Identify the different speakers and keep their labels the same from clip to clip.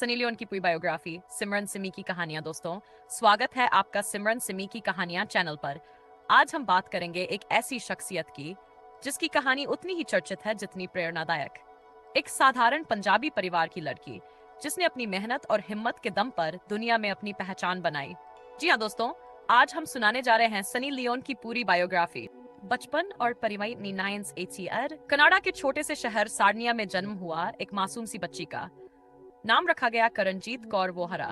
Speaker 1: Sunny Leone की पूरी biography, सिमरन सिमी की कहानियां। दोस्तों, स्वागत है आपका सिमरन सिमी की कहानियां चैनल पर। आज हम बात करेंगे एक ऐसी शख्सियत की जिसकी कहानी उतनी ही चर्चित है जितनी प्रेरणादायक। एक साधारण पंजाबी परिवार की लड़की जिसने अपनी मेहनत और हिम्मत के दम पर दुनिया में अपनी पहचान बनाई। जी हाँ दोस्तों, आज हम सुनाने जा रहे हैं सनी लियोन की पूरी बायोग्राफी। बचपन और परिवार नीनायंस एटीआर कनाडा के छोटे से शहर सार्निया में जन्म हुआ एक मासूम सी बच्ची का नाम रखा गया करणजीत कौर वोहरा।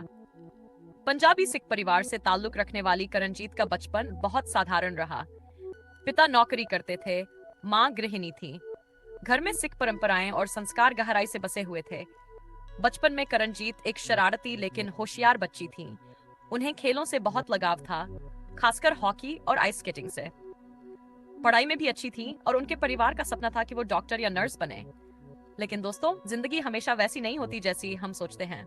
Speaker 1: पंजाबी सिख परिवार से ताल्लुक रखने वाली करणजीत का बचपन बहुत साधारण रहा। पिता नौकरी करते थे, माँ गृहिणी थी। घर में सिख परंपराएं और संस्कार गहराई से बसे हुए थे। बचपन में करणजीत एक शरारती लेकिन होशियार बच्ची थी। उन्हें खेलों से बहुत लगाव था, खासकर हॉकी और आइस स्केटिंग से। पढ़ाई में भी अच्छी थी और उनके परिवार का सपना था कि वो डॉक्टर या नर्स बने। लेकिन दोस्तों, जिंदगी हमेशा वैसी नहीं होती जैसी हम सोचते हैं।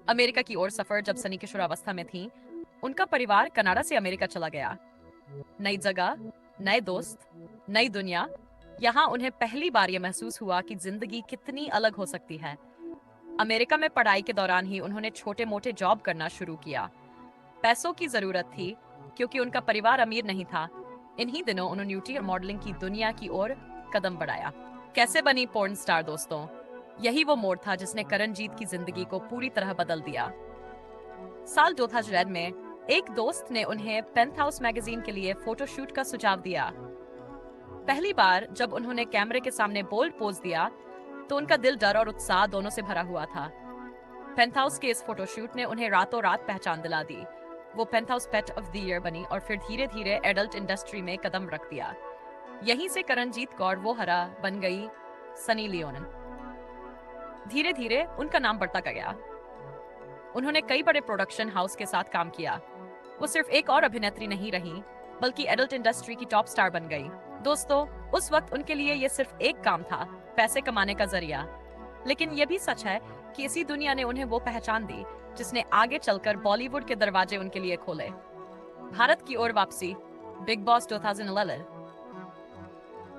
Speaker 1: अमेरिका की ओर सफर जब सनी किशोरावस्था में थी, उनका परिवार कनाडा से अमेरिका चला गया। नई जगह, नए दोस्त, नई दुनिया। यहाँ उन्हें पहली बार यह महसूस हुआ कि जिंदगी कितनी अलग हो सकती है। अमेरिका में पढ़ाई के दौरान ही उन्होंने छोटे मोटे जॉब करना शुरू किया। पैसों की जरूरत थी क्योंकि उनका परिवार अमीर नहीं था। इन्हीं दिनों उन्होंने ब्यूटी और मॉडलिंग की दुनिया की ओर कदम बढ़ाया। कैसे बनी पोर्न स्टार दोस्तों? यही वो मोड़ था जिसने करणजीत की जिंदगी को पूरी तरह बदल दिया। साल 2000 में एक दोस्त ने उन्हें पेंथहाउस मैगजीन के लिए फोटोशूट का सुझाव दिया। पहली बार जब उन्होंने कैमरे के सामने बोल्ड पोज दिया तो उनका दिल डर और उत्साह दोनों से भरा हुआ था। पेंथहाउस के इस फोटोशूट ने उन्हें रातों रात पहचान दिला दी। वो पेंथहाउस पेट ऑफ द ईयर बनी और फिर धीरे धीरे एडल्ट इंडस्ट्री में कदम रख दिया। यहीं से करणजीत कौर वोहरा बन गई सनी लियोन। धीरे धीरे उनका नाम बढ़ता गया। उन्होंने कई बड़े प्रोडक्शन हाउस के साथ काम किया। वो सिर्फ एक और अभिनेत्री नहीं रही, बल्कि एडल्ट इंडस्ट्री की टॉप स्टार बन गई। दोस्तों, उस वक्त उनके लिए ये सिर्फ एक काम था, पैसे कमाने का जरिया। लेकिन ये भी सच है कि इसी दुनिया ने उन्हें वो पहचान दी जिसने आगे चलकर बॉलीवुड के दरवाजे उनके लिए खोले। भारत की ओर वापसी, बिग बॉस 2011।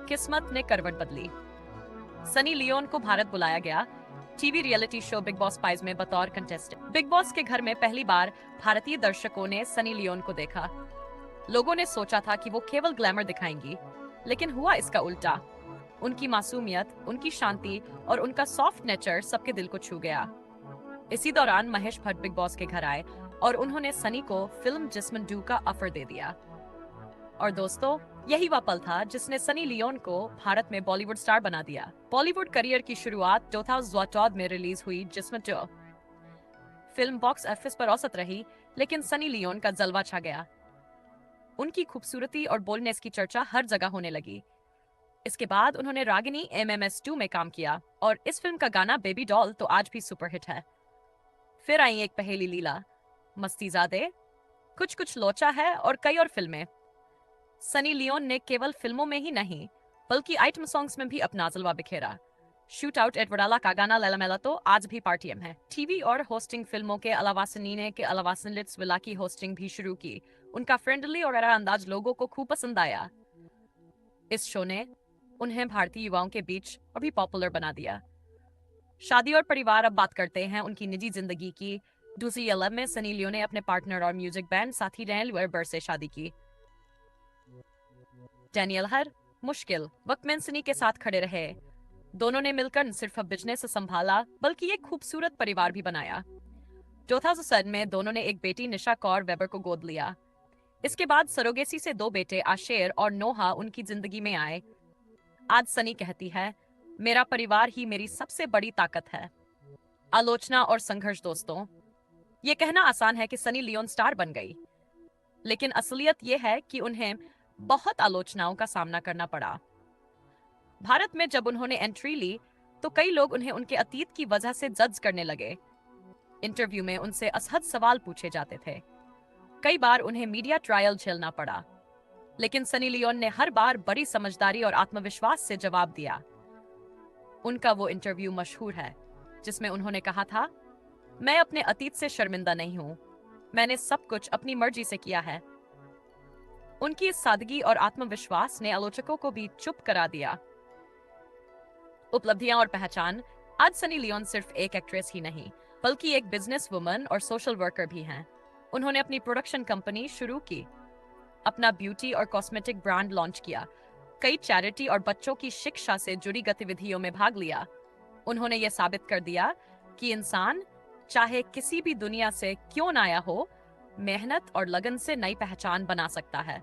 Speaker 1: किस्मत ने करवट बदली। सनी लियोन को भारत बुलाया गया TV reality show big boss 5 में बतौर कंटेस्टेंट। बिग बॉस के घर में पहली बार भारतीय दर्शकों ने सनी लियोन को देखा। लोगों ने सोचा था कि वो केवल ग्लैमर दिखाएंगी, लेकिन हुआ इसका उल्टा। उनकी मासूमियत, उनकी शांति और उनका सॉफ्ट नेचर सबके दिल को छू गया। इसी दौरान महेश भट्ट बिग बॉस के घर आए और उन्होंने सनी को फिल्म जिस्म 2 का ऑफर दे दिया। और दोस्तों, यही वह पल था जिसने सनी लियोन को भारत में बॉलीवुड स्टार बना दिया। बॉलीवुड करियर की शुरुआत 2014 में रिलीज हुई जिस्म 2। फिल्म बॉक्स ऑफिस पर औसत रही, लेकिन सनी लियोन का जलवा छा गया। उनकी खूबसूरती और बोल्डनेस की चर्चा हर जगह होने लगी। इसके बाद उन्होंने रागिनी MMS 2 में काम किया और इस फिल्म का गाना बेबी डॉल तो आज भी सुपरहिट है। फिर आई एक पहेली लीला, मस्तीजादे, कुछ कुछ लोचा है और कई और फिल्में। सनी लियोन ने केवल फिल्मों में ही नहीं, बल्कि आइटम सॉन्ग्स में भी अपना जलवा बिखेरा। शूट आउट एडवर्डाला का गाना लैला मैला तो आज भी पार्टीएम है। टीवी और होस्टिंग फिल्मों के अलावा सनी ने के अलावा सनलिट्स विला की होस्टिंग भी शुरू की। उनका फ्रेंडली और अंदाज लोगों को खूब पसंद आया। इस शो ने उन्हें भारतीय युवाओं के बीच अभी पॉपुलर बना दिया। शादी और परिवार, अब बात करते हैं उनकी निजी जिंदगी की। 2011 में सनी लियोन ने अपने पार्टनर और म्यूजिक बैंड साथी डैनियल वेबर से शादी की। डैनियल हर मुश्किल वक्त में सनी के साथ खड़े रहे। दोनों ने मिलकर न सिर्फ बिजनेस संभाला, बल्कि एक खूबसूरत परिवार भी बनाया। 2007 में दोनों ने एक बेटी निशा कौर वेबर को गोद लिया। इसके बाद सरोगेसी से 2 बेटे आशेर और नोहा उनकी जिंदगी में आए। आज सनी कहती है, मेरा परिवार ही मेरी सबसे बड़ी ताकत है। आलोचना और संघर्ष दोस्तों, ये कहना आसान है कि सनी लियोन स्टार बन गई, लेकिन असलियत ये है कि उन्हें बहुत आलोचनाओं का सामना करना पड़ा। भारत में जब उन्होंने एंट्री ली तो कई लोग उन्हें उनके अतीत की वजह से जज करने लगे। इंटरव्यू में उनसे असहज सवाल पूछे जाते थे। कई बार उन्हें मीडिया ट्रायल झेलना पड़ा, लेकिन सनी लियोन ने हर बार बड़ी समझदारी और आत्मविश्वास से जवाब दिया। उनका वो इंटरव्यू मशहूर है जिसमें उन्होंने कहा था, मैं अपने अतीत से शर्मिंदा नहीं हूं, मैंने सब कुछ अपनी मर्जी से किया है। उनकी इस सादगी और आत्मविश्वास ने आलोचकों को भी चुप करा दिया। उपलब्धियां और पहचान, आज सनी लियोन सिर्फ एक एक्ट्रेस ही नहीं, बल्कि एक बिजनेस वुमन और सोशल वर्कर भी हैं। उन्होंने अपनी प्रोडक्शन कंपनी शुरू की, अपना ब्यूटी और कॉस्मेटिक ब्रांड लॉन्च किया, कई चैरिटी और बच्चों की शिक्षा से जुड़ी गतिविधियों में भाग लिया। उन्होंने ये साबित कर दिया कि इंसान चाहे किसी भी दुनिया से क्यों ना आया हो, मेहनत और लगन से नई पहचान बना सकता है।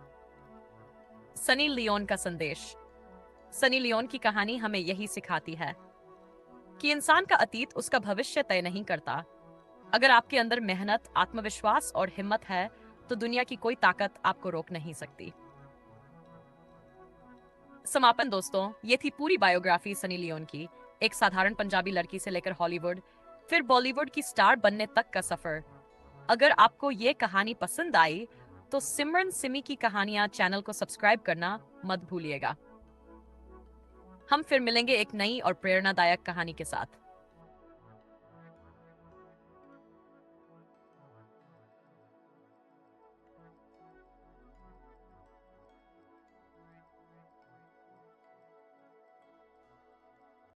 Speaker 1: सनी लियोन का संदेश। सनी लियोन की कहानी हमें यही सिखाती है कि इंसान का अतीत उसका भविष्य तय नहीं करता। अगर आपके अंदर मेहनत, आत्मविश्वास और हिम्मत है, तो दुनिया की कोई ताकत आपको रोक नहीं सकती। समापन दोस्तों, ये थी पूरी बायोग्राफी सनी लियोन की। एक साधारण पंजाबी लड़की से लेकर हॉलीवुड, फिर बॉलीवुड की स्टार बनने तक का सफर। अगर आपको ये कहानी पसंद आई, तो सिमरन सिमी की कहानियां चैनल को सब्सक्राइब करना मत भूलिएगा। हम फिर मिलेंगे एक नई और प्रेरणादायक कहानी के साथ।